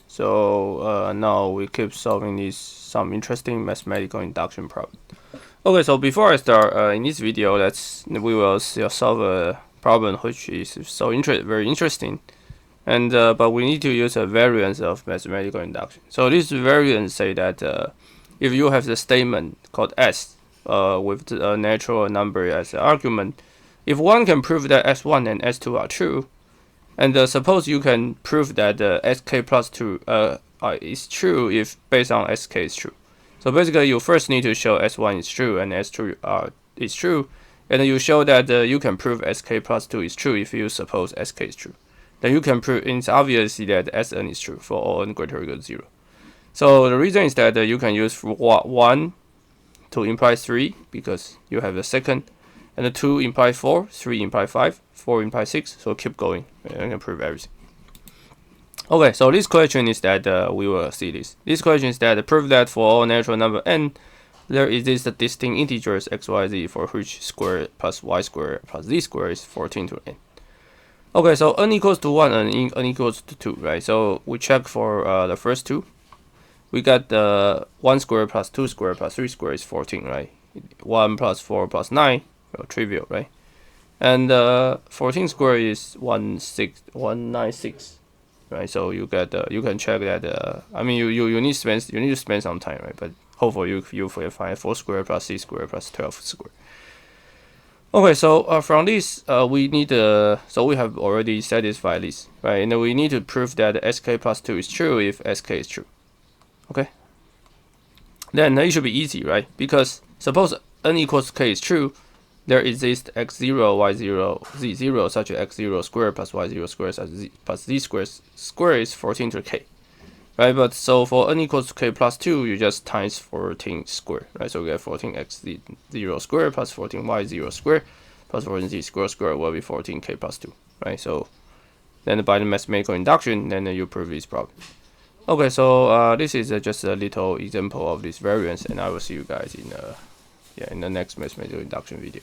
So now we keep solving some interesting mathematical induction problem. Okay, so before I start in this video, we will solve a problem which is very interesting, and but we need to use a variance of mathematical induction. So this variance say that if you have the statement called S with a natural number as an argument, if one can prove that S1 and S2 are true, and suppose you can prove that sk plus 2 is true if based on sk is true. So basically, you first need to show S1 is true and S2 is true, and then you show that you can prove sk plus 2 is true if you suppose sk is true. Then you can prove it's obviously that Sn is true for all n greater or equal to 0. So the reason is that you can use 1 to imply 3 because you have the second, and the 2 imply 4, 3 imply 5, 4 imply 6, so keep going and I can prove everything. Okay, so this question is that we will see this. This question is that prove that for all natural number n, there exists a distinct integers x, y, z for which square plus y square plus z square is 14 to n. Okay, so n equals to 1 and n equals to 2, right? So we check for the first two. We got 1 square plus 2 square plus 3 square is 14, right? 1 plus 4 plus 9, well, trivial, right? And 14 square is 196. Right, so you get you can check that. I mean, you need to spend some time, right? But hopefully you find 4 square plus 6 square plus 12 square. Okay, so from this we need so we have already satisfied this, right? And we need to prove that sk plus 2 is true if sk is true. Okay, then it should be easy, right? Because suppose n equals k is true, there exists x0, y0, z0 such as x0 square plus y0 square plus z square is 14 to k, right? But so for n equals to k plus 2, you just times 14 square, right? So we get 14x0 square plus 14y0 square plus 14z square will be 14k plus 2, right? So then by the mathematical induction, then you prove this problem. Okay, so this is just a little example of this variance, and I will see you guys in the next mathematical induction video.